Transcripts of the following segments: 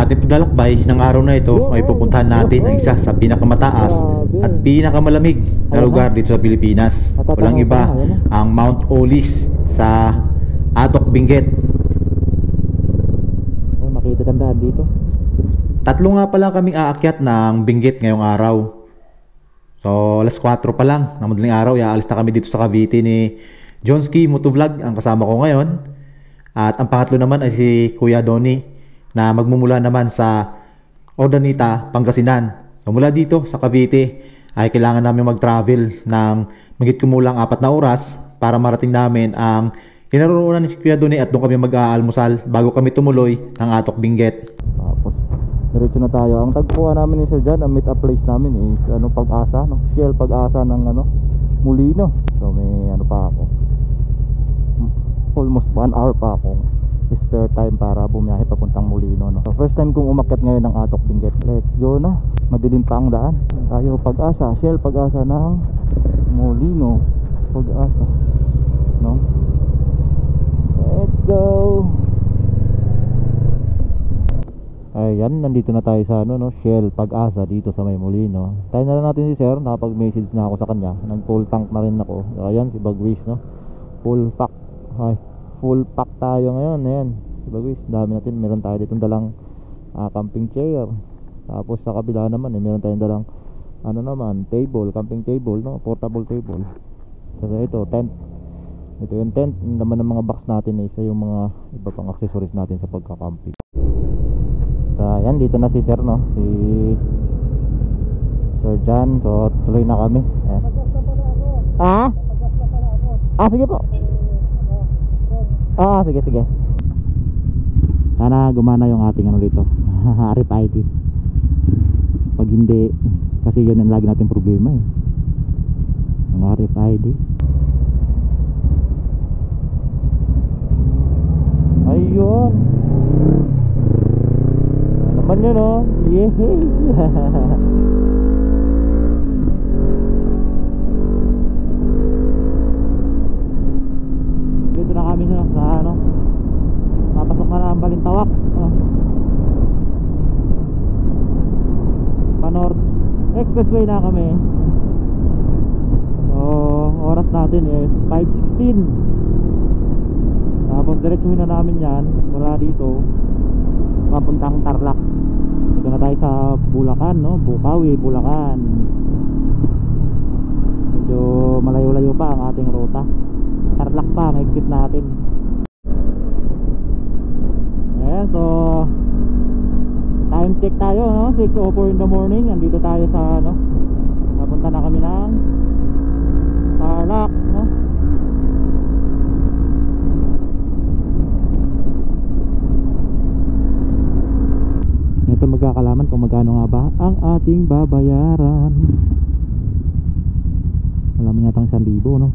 Sa ating paglalakbay ng araw na ito ay pupuntahan natin ang isa sa pinakamataas at pinakamalamig na lugar dito sa Pilipinas. Walang iba ang Mount Olis sa Atok, Benguet. Makita tandaan dito. Tatlo nga pala kaming aakyat ng Benguet ngayong araw. So alas 4 pa lang ng madaling araw, aalis na kami dito sa Cavite ni Jonski Motovlog ang kasama ko ngayon. At ang pangatlo naman ay si Kuya Donnie na magmumula naman sa Ordanita, Pangasinan. So mula dito sa Cavite ay kailangan namin mag-travel ng mahigit kumulang 4 na oras para marating namin ang kinaroroonan ni Kuya Donnie at doon kami mag-aalmusal bago kami tumuloy ng Atok, Benguet. Tapos diretso na tayo. Ang tagpuan namin ni Sir John, ang meet up place namin is Pag-asa, Shell Pag-asa ng Molino. So may pa ako, almost 1 hour pa ako spare time para bumiyahe papuntang Molino, So first time kong umakyat ngayon ng Atok, Benguet. Let's go na. Madilim pa ang daan. Tayo Pag-asa, Shell Pag-asa ng Molino. Pag-asa, let's go. Ayan, nandito na tayo sa Shell Pag-asa dito sa may Molino. Tayo na lang natin si Sir. Nakapag-message na ako sa kanya. Nag-full tank na rin ako. Ayan, si Bagwis, full pack. Ay, full pack tayo ngayon. Ayan, si Bagwis, dami natin. Meron tayo ditong dalang camping chair. Tapos sa kabila naman meron tayong dalang table, camping table, portable table. So ito, tent. Ito yung tent. Yung naman ng mga box natin isa yung mga iba pang accessories natin sa pagka-camping. So ayan, dito na si Sir, si Sir John. So tuloy na kami. Sige po. Sige. Sana gumana yung ating dito. RFID. Pag hindi, kasi yun ang lagi natin problema yung RFID. Ayun. Naman yun, yehey. Dito na kami sa napasok na ang Balintawak. Panord Expressway na kami. So oras natin is 5:16. Tapos diretsuhin na namin yan mula dito papuntang Tarlac. Dito na tayo sa Bulacan, Bukawi, Bulacan. Medyo malayo-layo pa ang ating ruta. Tarlac pa ang exit natin. Ayan, so time check tayo, 6:04 in the morning. Nandito tayo sa napunta na kami ng Tarlac, Ito magkakalaman kung magkano nga ba ang ating babayaran. Alam mo yatang 1,000,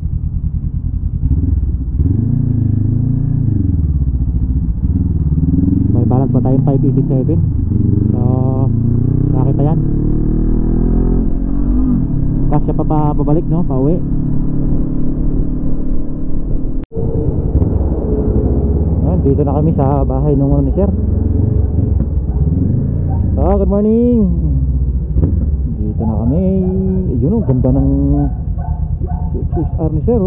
May balance pa tayong 587. So laki pa yan. Kasya pa pabalik, pauwi. Dito na kami sa bahay nung ni Sir. So good morning. Dito na kami. Yun, ganda ng XSR ni Sir,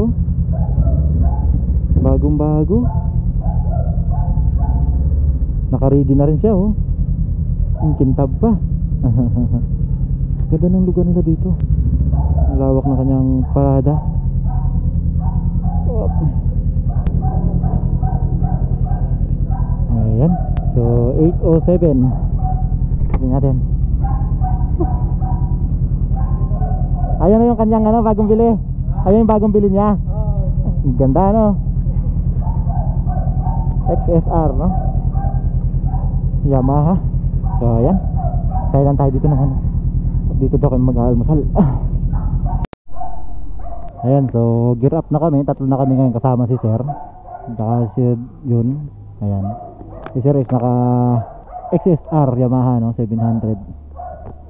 bagong bago. Naka-ready na rin siya, yung kintab pa. Ganda ng lugar nila dito. Ang lawak na kanyang parada. Ayan. So 8:07. Tingnan natin. Ayan na yung kanyang bagong bili. Ayan yung bagong bili niya. Ang ganda, XSR, Yamaha. So ayan, tayo lang tayo dito dito daw kami mag-almusal. Ayan, so gear up na kami. Tatlo na kami ngayon kasama si Sir. Saka si yun. Ayan, si Sir is naka XSR Yamaha 700.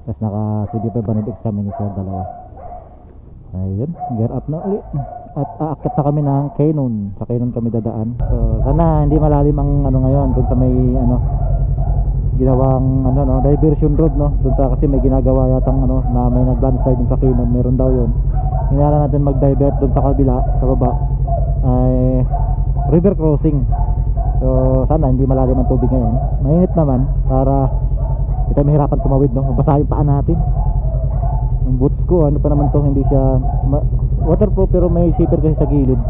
Tapos naka CD500X kami ni Sir, dalawa. Ayun, gear up na ulit. At aakyat na kami ng Canon. Sa Canon kami dadaan. So sana hindi malalim ang ngayon dun sa may ginawang ano no, diversion road no, doon sa kasi may ginagawa yatang ano na may nag-landslide dun sa Kinon, meron daw yun. Hinala natin mag-divert doon sa kabila, sa baba ay river crossing. So sana hindi malalim ang tubig ngayon. Mainit naman para hindi tayo mahirapan tumawid no, mabasa yung paa natin. Yung boots ko ano pa naman to, hindi siya waterproof pero may zipper kasi sa gilid.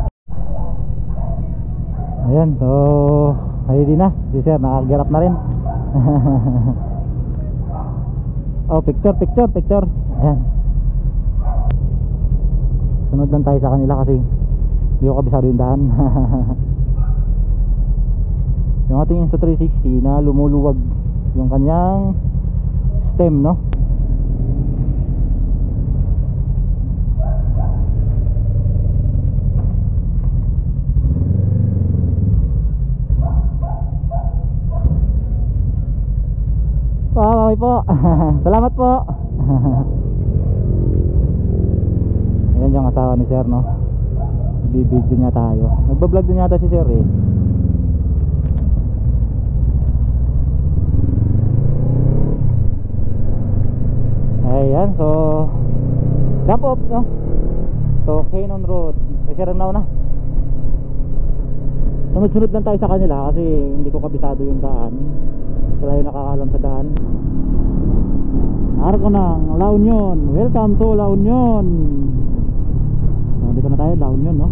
Ayan, so ready na, si sir nakagarap na rin. Oh, picture. Ayan. Sunod lang tayo sa kanila kasi hindi ko kabisado yung daan. Yung ating Insta360 na lumuluwag yung kanyang stem no. Okay po. Salamat po. Ayan yung asawa ni sir no, bibidyo niya tayo, nagbablog din yata si sir eh. Ayan, so jump off no, so Kinon Road may sir na una. Sunod-sunod lang tayo sa kanila kasi hindi ko kabisado yung daan, sila yung nakakalam sa daan. Arko ng La Union, welcome to La Union. Dito na tayo, La Union no,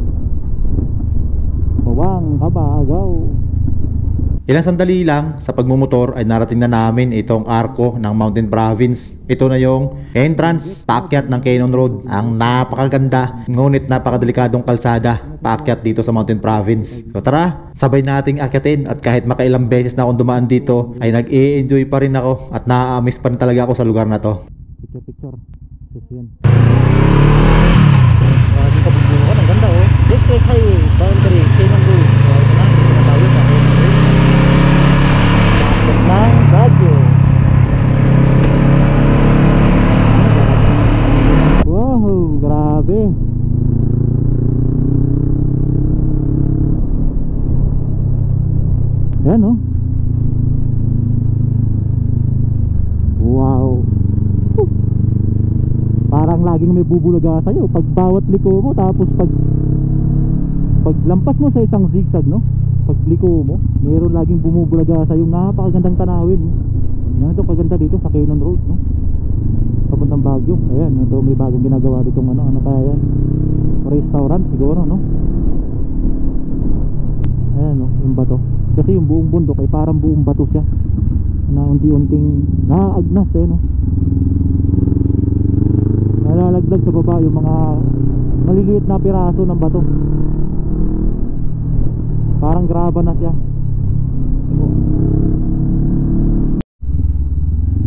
Bawang Kabagaw. Ilang sandali lang sa pagmumotor ay narating na namin itong arko ng Mountain Province. Ito na yung entrance paakyat ng Kinon Road. Ang napakaganda ngunit napakadelikadong kalsada paakyat dito sa Mountain Province. So tara, sabay nating akyatin, at kahit makailang beses na akong dumaan dito ay nag-i-enjoy pa rin ako at na-miss pa rin talaga ako sa lugar na to. Picture. So yan. Dito pagbunukan, ang ganda oh. District Highway, boundary, Kinon Road. So ito na, dito na tayo sa Kinon Road ng Baguio. Wow, grabe. Yan oh. Wow. Parang laging may bubulaga sa'yo pag bawat liko mo, tapos pag lampas mo sa isang zigzag no, pag liko mo meron laging bumubulaga sa'yo. Napakagandang tanawin. Yan ito, kaganda dito sa Kinon Road no, papuntang Baguio. Ayan, ito may bagong ginagawa ditong ano kaya yan, restaurant siguro no. Ayan no, yung bato kasi yung buong bundok ay parang buong bato siya na unti-unting naagnas no. Nalalaglag sa baba yung mga maliliit na piraso ng bato, parang graba na siya.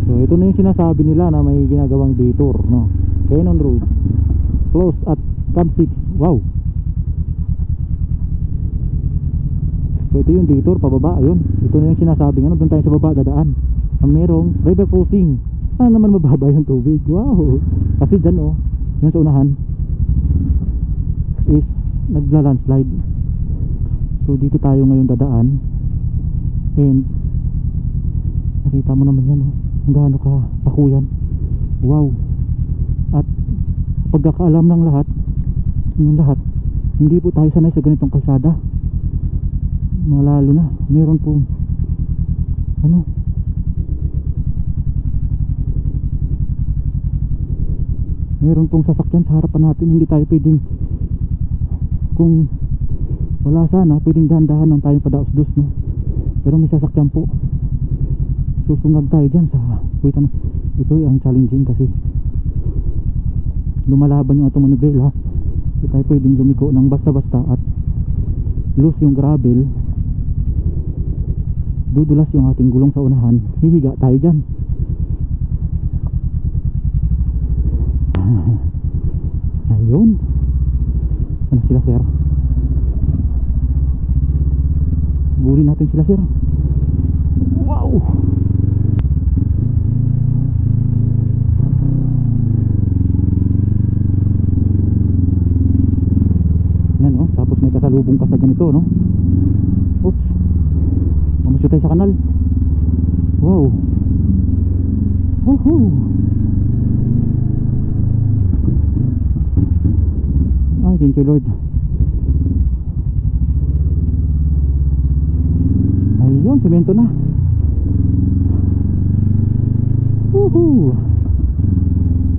So ito na yung sinasabi nila na may ginagawang detour no, Kinon Road close at Cab 6. Wow. So ito yung detour pababa, ayun. Ito na yung sinasabing ano, doon tayo sa baba dadaan. Ang merong river crossing. Naman mababa yung tubig. Wow. Kasi dyan oh, yung sa unahan is nagla-landslide. So dito tayo ngayon dadaan. And nakita mo naman yan oh, kung gaano ka pakuyan. Wow. At pagkakaalam ng lahat, yung lahat, hindi po tayo sanay sa ganitong kalsada. Malalo na, meron po ano, meron pong sasakyan sa harapan natin. Hindi tayo pwedeng, kung wala sana, pwedeng dahan-dahan lang tayong padaos-dos no, pero may sasakyan po. Susungad tayo dyan sa kuitan. Ito ang challenging kasi lumalaban yung atong manubela. Hindi tayo pwedeng lumiko ng basta-basta at loose yung gravel, dudulas yung ating gulong sa unahan, hihiga tayo dyan. Ayun, ano sila sir, bulin natin sila sir. Wow. Yan oh, tapos may kasalubong ka sa ganito no. Oops, mamasyo tayo sa kanal. Wow. Woohoo. Ay, thank you Lord. Ayun, semento na. Woohoo.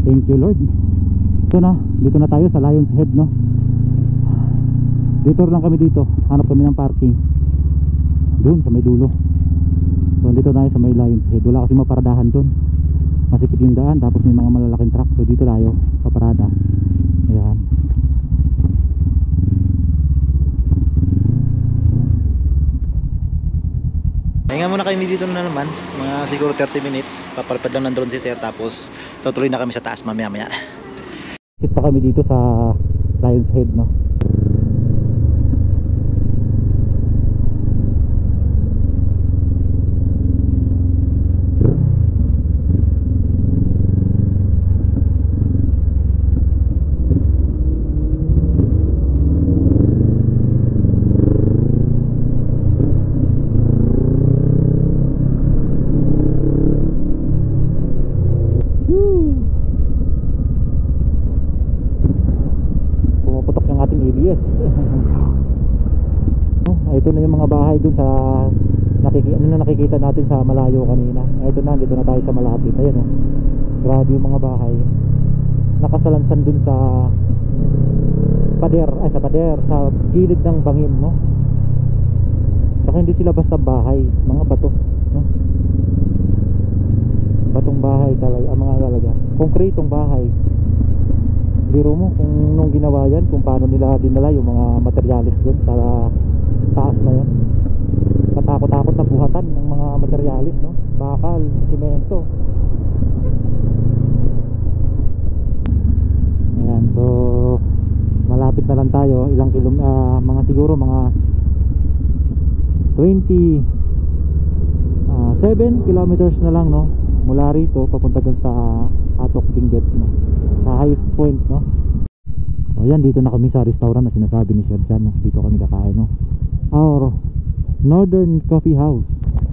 Thank you Lord. Ito na, dito na tayo sa Lions Head, no? Detour lang kami dito. Hanap kami ng parking doon sa may dulo. So dito tayo sa may Lions Head. Wala kasi maparadahan doon. Masikip yung daan, tapos may mga malalaking truck. So dito tayo paparada. Ayan. Hinga muna kami dito na naman. Mga siguro 30 minutes. Papalipad lang ng drone si sir. Tapos tutuloy na kami sa taas mamaya maya. Hit pa kami dito sa Lions Head, no? Ito na yung mga bahay dun sa nakikita natin sa malayo kanina. Ito na, dito na tayo sa malapit. Ayan oh. Grabe yung mga bahay. Nakasalansan dun sa pader, sa gilid ng bangin, no? Saka hindi sila basta bahay, mga bato, no? Batong bahay talaga, mga talaga. Konkretong bahay. Biro mo kung nung ginawa yan, kung paano nila dinala yung mga materialis dun sa taas na yun. Katakot-takot na buhatan ng mga materialis, no? Bakal, simento. Ayan, so malapit na lang tayo. Ilang mga siguro mga 7 kilometers na lang, no? Mula rito papunta dun sa Atok Benguet, no? Sa highest point, no? So yan, dito na kami sa restaurant na sinasabi ni Sir Jan, no? Dito kami kakain, no? Our Northern Coffee House.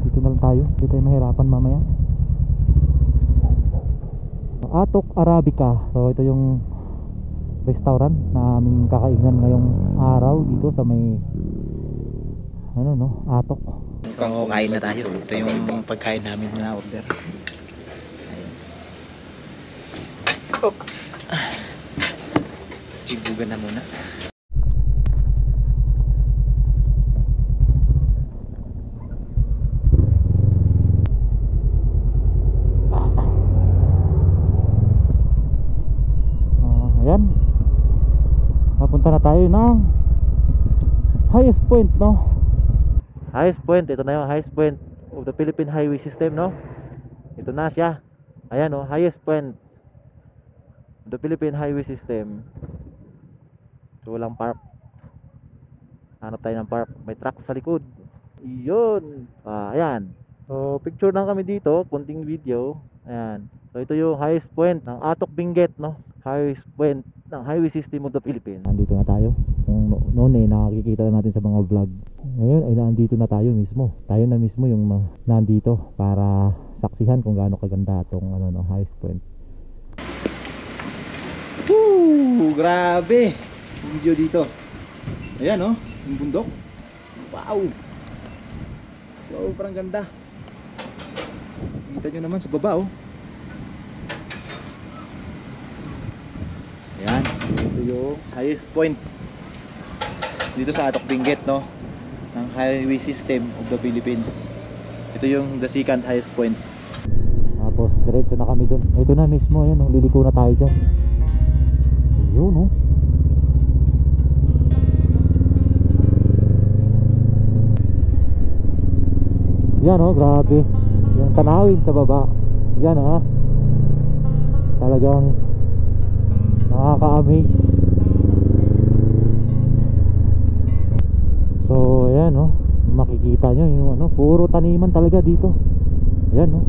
Dito na lang tayo, hindi tayo mahirapan mamaya. Atok Arabica. So ito yung restaurant na aming kakainan ngayong araw dito sa may Atok. So kain na tayo. Ito yung pagkain namin na order. Oops. Ibugan na muna. Ayan. Papunta na tayo ng highest point, no? Highest point, ito na yung highest point of the Philippine Highway System, no? Ito na siya. Ayan, no? Highest point of the Philippine Highway System. So walang park. Hanap tayo ng park. May truck sa likod. Iyon. Ayan. So picture lang kami dito, kunting video. Ayan. So ito yung highest point ng Atok Benguet, no? Highest point ng Highway System of the Philippines. Nandito na tayo. Kung noon nakikita na natin sa mga vlog. Ngayon ay nandito na tayo mismo. Tayo na mismo yung nandito para saksihan kung gaano kaganda itong highest point. Woo! Grabe! Video dito. Ayan, yung bundok. Wow! Sobrang ganda. Kita nyo naman sa baba, Ayan, ito yung highest point dito sa Atok Benguet, no? Ng Highway System of the Philippines. Ito yung the second highest point. Tapos diretso na kami doon. Ito na mismo, ayan, liliko na tayo dyan. Yun, yan, grabe. Yung tanawin sa baba. Yan, talagang nakaka-amaze. So ayan, makikita nyo yung puro taniman talaga dito. Ayan,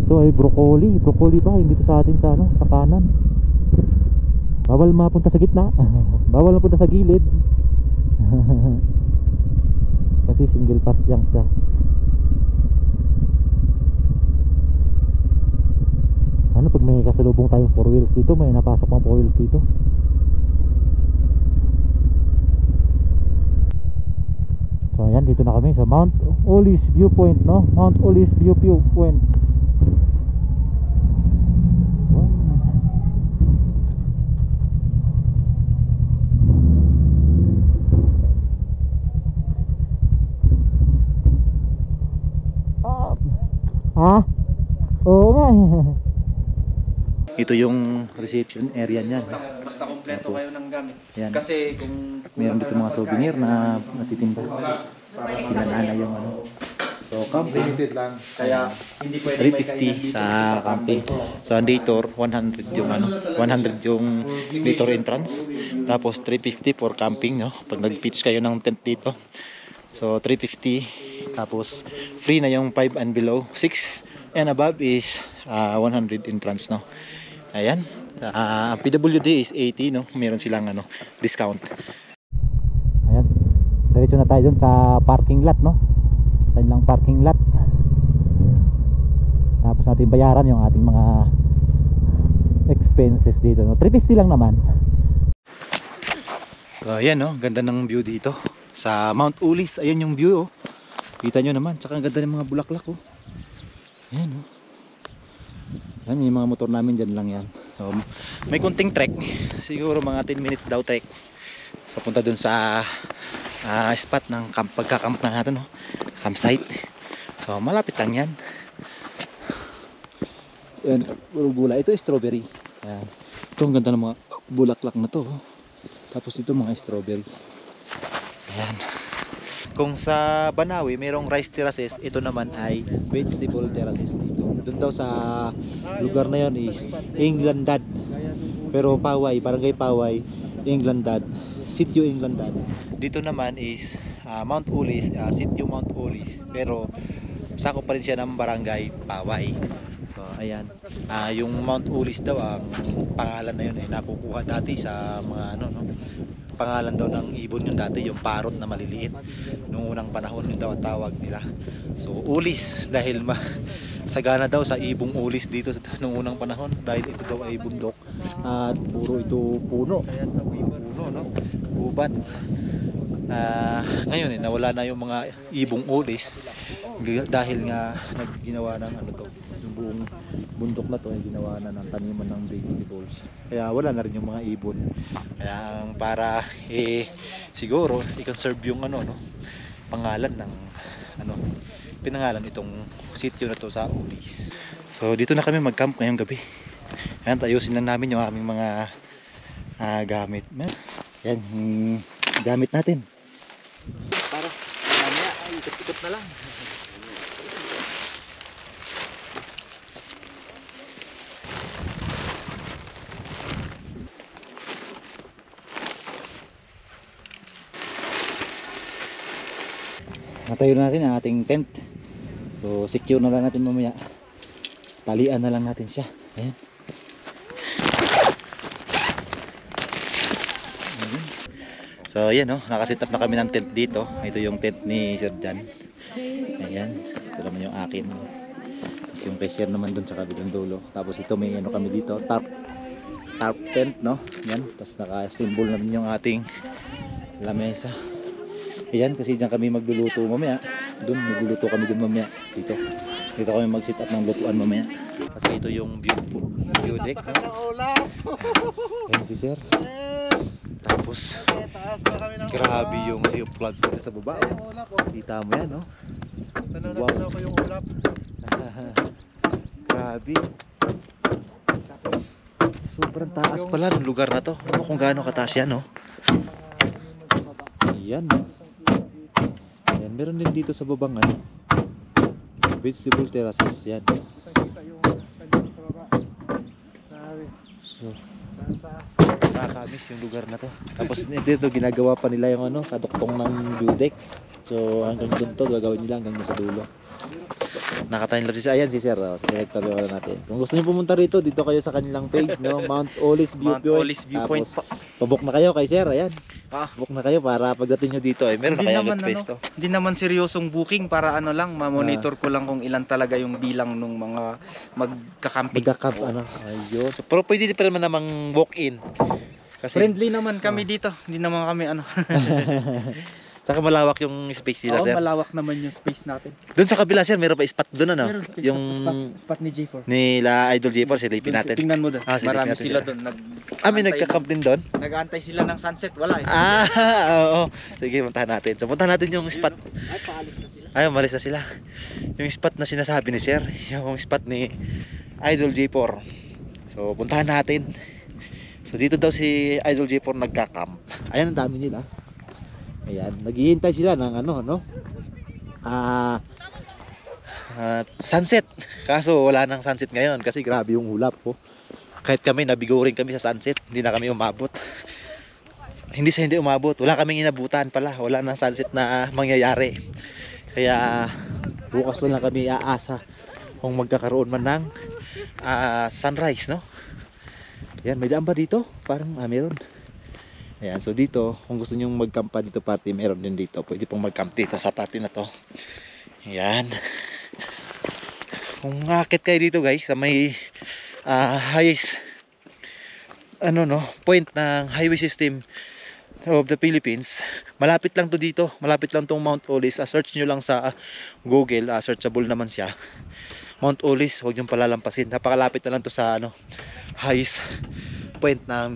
ito ay broccoli ba, hindi to sa atin sa sa kanan. Bawal mapunta sa gitna. Bawal mapunta sa gilid. Kasi single pass lang siya. Ano pag may kasalubong tayong 4 wheels dito, may napasok pang 4 wheels dito. So ayan, dito na kami sa Mount Olis Viewpoint, no? Mount Olis Viewpoint. Ha? Oo nga. Ito yung reception area niyan. Basta kompleto kayo ng gamit. Yan. Kasi kung Meron dito mga souvenir na natitinda. Sinanana yung ano. So camping, Limited lang. kaya hindi pwede may 350 kainan dito. sa camping. So ang dator 100 yung ano, 100 yung dator entrance. Tapos 350 for camping, no. Pag nag-pitch kayo ng tent dito. So 350, tapos free na yung 5 and below. 6 and above is 100 entrance, no. Ayan. Ang PWD is 80, no. Meron silang ano, discount. Ayan. Diretso na tayo dun sa parking lot, no. Lang parking lot. Tapos natin bayaran yung ating mga expenses dito, no. 350 lang naman. So ayan, no, ganda ng view dito sa Mount Ulis. Ayan yung view, oh. Kita nyo naman, tsaka ang ganda ng mga bulaklak, oh. Ayan, oh. Yan yung mga motor namin, dyan lang yan. So may kunting trek, siguro mga 10 minutes daw trek papunta dun sa spot ng pagkakamp na natin, no? Campsite. So malapit lang yan. Yan, puro gulay. Ito strawberry. Yan. Ito ang ganda ng mga bulaklak na to, oh. Tapos ito mga strawberry. Ayan. Kung sa Banawi mayroong rice terraces, ito naman ay vegetable terraces dito. Doon daw sa lugar na yon is Englandad. Pero Paway, barangay Paway, Englandad, Sitio Englandad. Dito naman is Mount Ulis, Sitio Mount Ulis. Pero sakop pa rin siya ng barangay Paway. So ayan. Yung Mount Ulis daw, ang pangalan na yun ay nakukuha dati sa mga ano, no? Pangalan daw ng ibon yun dati, yung parrot na maliliit. Noong unang panahon yun daw ang tawag nila. So Ulis dahil sagana daw sa ibong ulis dito noong unang panahon, dahil ito daw ay bundok at puro ito puno. Kaya sa puno, no? Gubat. Ngayon nawala na yung mga ibong ulis dahil nga nagginawa ng ano to, yung buong bundok na to ay ginawa na ng taniman ng vegetables. Kaya wala na rin yung mga ibon. Kaya para siguro i-conserve yung ano, no, pangalan ng ano, pinangalan itong sitio na to sa Ulis. So dito na kami mag-camp ngayong gabi. Ayan, ayusin lang namin yung aming mga gamit. Yan, gamit natin. Para mamaya ay ikot-ikot na lang. Natayo na natin ang ating tent. So secure na lang natin mamaya. Talian na lang natin siya. Ayan. So ayan, oh, nakaset up na kami ng tent dito. Ito yung tent ni Sir Jan. Ayan. Ito naman yung akin. Tapos yung cashier naman dun sa kabilang dulo. Tapos ito may ano kami dito, tarp tent, no? Yan. Tapos naka-symbol namin yung ating lamesa. Ayan, kasi dyan kami magluluto mamaya. Doon, magluluto kami doon mamaya. Dito kami mag-sit up ng lutuan mamaya. Kasi ito yung view deck, no? Ayan si Sir. Tapos grabe yung sea of clouds dito sa baba, oh. Kita mo yan, no? Wow. ko yung ulap. Grabe. Tapos sobrang taas pala ng lugar na to. Ano kung gaano kataas yan, no? Ayan, no? Ayan, meron din dito sa babang ano, vegetable terraces. Yan. So nakakamiss yung lugar na to. Tapos dito ginagawa pa nila yung ano, kaduktong ng view deck. So hanggang doon to gagawin nila hanggang sa dulo. Naka-time lapse si ayan si Sir. Oh, selector yung ano natin. Kung gusto niyo pumunta rito, dito kayo sa kanilang page, no? Mount Olis Mount Viewpoint. Olis Viewpoint Tapos, po. pabook na kayo kay Sir, ayan. Ah. Book na kayo para pagdating nyo dito ay meron na Hindi kayo naman, agad pwesto. hindi naman seryosong booking para ano lang, ma-monitor ko lang kung ilan talaga yung bilang nung mga magkakamping. Magka-camp, ano. Ayun. So, pero pwede pa naman namang walk-in. Kasi, Friendly naman kami dito. Hindi naman kami ano. Saka malawak yung space nila, Oo, Sir. malawak naman yung space natin. Doon sa kabila, Sir, meron pa spot doon, ano? Meron, Yung spot ni J4. nila Idol J4, silipin natin. Tingnan mo doon. Ah, silipin Marami natin sila sila. doon. May nagka-camp din doon? Nag-aantay sila ng sunset. Wala eh. Oo. Sige, puntahan natin. So, puntahan natin yung spot. Ay, paalis na sila. Ay, umalis na sila. Yung spot na sinasabi ni Sir, yung spot ni Idol J4. So, puntahan natin. So, dito daw si Idol J4 nagka-camp. Ayan, ang dami nila. Ayan, naghihintay sila ng ano, no? Sunset. Kaso wala nang sunset ngayon kasi grabe yung ulap po. Kahit kami, nabigo rin kami sa sunset. Hindi na kami umabot. Hindi umabot. Wala kaming inabutan pala. Wala nang sunset na mangyayari. Kaya bukas na lang kami aasa kung magkakaroon man ng sunrise, no? Yan, may daan ba dito? Parang meron. Ayan, so dito, kung gusto nyo mag-camp pa dito party, meron din dito. Pwede pong mag-camp dito sa party na to. Ayan. Kung akit kayo dito guys, sa may highest point ng highway system of the Philippines, malapit lang to dito. Malapit lang tong Mount Olis. Search nyo lang sa Google, searchable naman siya. Mount Olis, huwag nyo palalampasin. Napakalapit na lang to sa highest point ng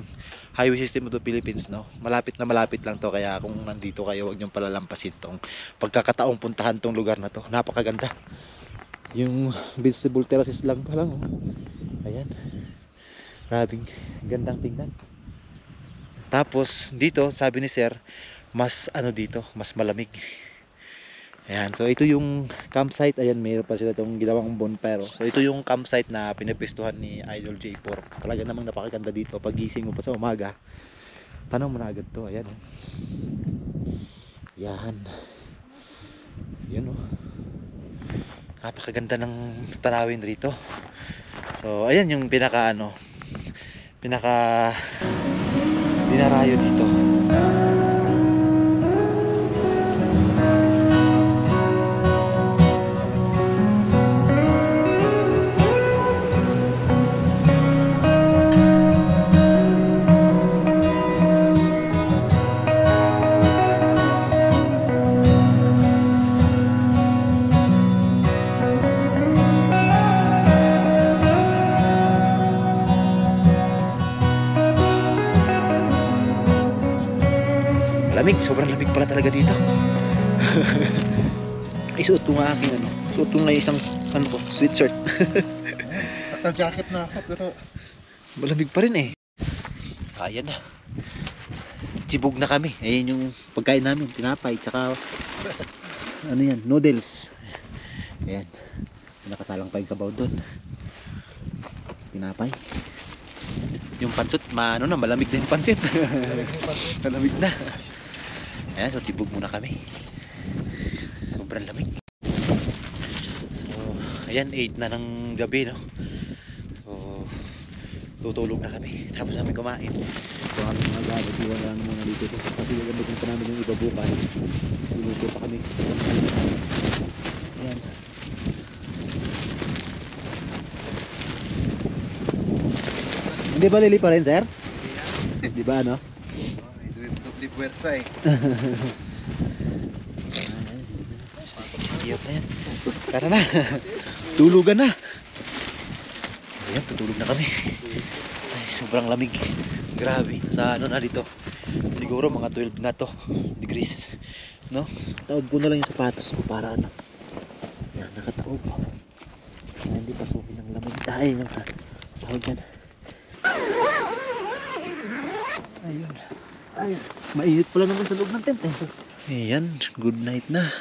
highway system of the Philippines, no? Malapit lang to, kaya kung nandito kayo, huwag niyong palalampasin tong pagkakataong puntahan tong lugar na to. Napakaganda. Yung vegetable terraces lang pa lang, oh. Ayan. Grabing gandang tingnan. Tapos dito, sabi ni Sir, mas dito, mas malamig. Ayan, so ito yung campsite. Ayan, mayroon pa sila itong ginawang bonfire. So ito yung campsite na pinapistuhan ni Idol J4. Talaga namang napakaganda dito. Pag gising mo pa sa umaga, tanong mo na agad to. Ayan, oh. Yan. Yan, oh. Napakaganda ng tanawin rito. So ayan yung pinaka dinarayo dito. Lamig, sobrang lamig pala talaga dito. Isuot ko nga aking suot ko nga isang sweatshirt. Naka-jacket na ako pero Malamig pa rin eh. Ayan na. Sibog na kami. Ayan yung pagkain namin, tinapay, tsaka noodles. Ayan. Nakasalang pa yung sabaw doon. Tinapay. Yung pansot, malamig na yung pansit. Malamig na. Ayan, so tibog muna kami. Sobrang lamig. So, ayan, 8 na ng gabi, no? So, tutulog na kami. Tapos namin kumain. So, aming mga gamit, iwan lang muna dito. Kasi gagamitin pa namin yung iba bukas. Luluto pa kami. Ayan. Hindi ba lili pa rin, sir? Di ba, ano? dubli puwersa eh. Iyot na yan. Tara na. Tulugan na. So yan, tutulog na kami. Ay, sobrang lamig. Grabe. Sa na dito. Siguro mga 12 na to degrees. No? Taob ko na lang yung sapatos ko para yan, nakataob. Kaya hindi pasukin ng lamig. Dahil yung tawag dyan. Ayun. Ay, mainit pala naman sa loob ng tent eh. Ayan, good night na.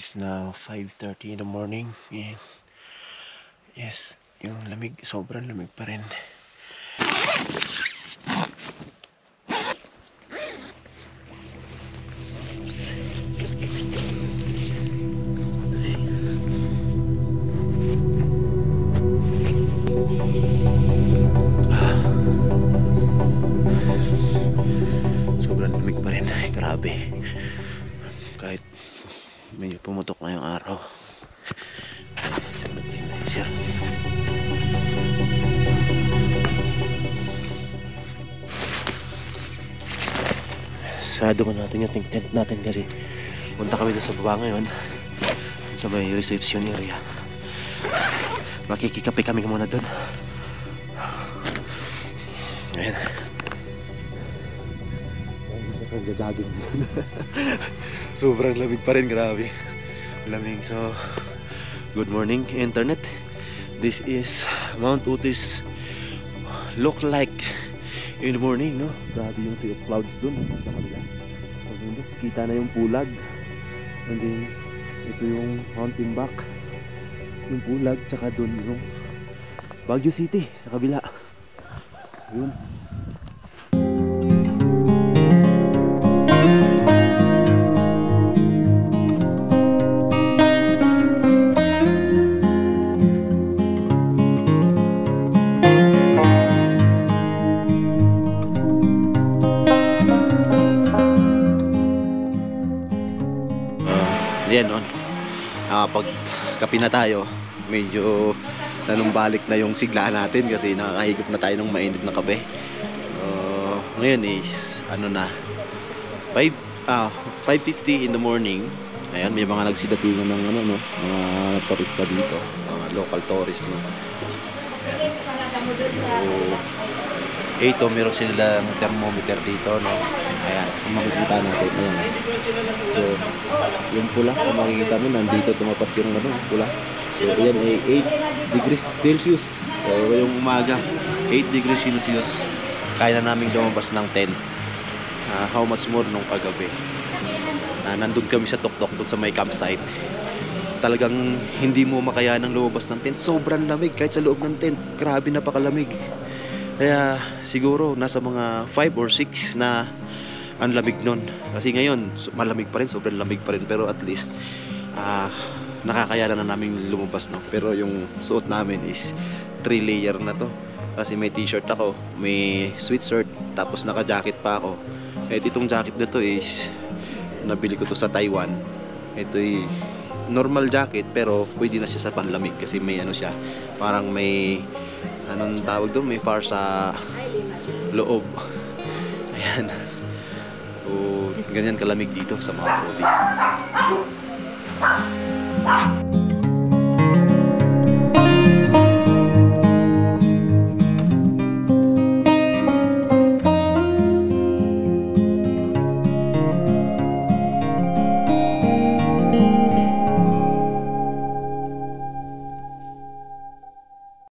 is now 5:30 in the morning and yes, yung lamig, sobrang lamig pa rin. Oops. Sobrang lamig pa rin, grabe. Kahit medyo pumutok na yung araw. Sir. Sarado ko natin yung tent natin kasi punta kami doon sa baba ngayon sa may reception area. Makikikape kami muna doon. Ayan. Isa kang jogging doon. Sobrang lamig pa rin, grabe. Lamig. So, good morning internet. This is Mount Otis look like in the morning, no? Grabe yung sea of clouds dun sa kanila. Kita na yung pulag. And then, ito yung mountain back. Yung pulag, tsaka dun yung Baguio City sa kabila. Yun. Yan on. Pag kape na tayo, medyo nanumbalik na yung sigla natin kasi nakakahigop na tayo ng mainit na kape. Ngayon is ano na 5:50 in the morning. Ayan, may mga nagsidatingan ng ano, no, mga turista dito, mga local tourists, no. Ito, meron silang thermometer dito, no. Ayan, kung makikita natin, ayan. So, yung pula, kung makikita mo, nandito tumapat yung ano, pula. So, ayan ay 8 degrees Celsius. So, yung umaga, 8 degrees Celsius. Kaya na namin lumabas ng tent. How much more nung kagabi. Nandun kami sa tuktok, doon sa may campsite. Talagang hindi mo makayanang lumabas ng tent. Sobrang lamig kahit sa loob ng tent. Grabe, napakalamig. Kaya siguro nasa mga 5 or 6 na ang lamig nun. Kasi ngayon, malamig pa rin, sobrang lamig pa rin. Pero at least, nakakayanan na namin lumabas, no? Pero yung suot namin is 3 layer na to. Kasi may t-shirt ako, may sweatshirt, tapos naka-jacket pa ako. At itong jacket na to is, nabili ko to sa Taiwan. Ito ay normal jacket, pero pwede na siya sa panlamig. Kasi may ano siya, parang may, anong tawag doon, may far sa loob. Ayan. So, ganyan kalamig dito sa mga Otis.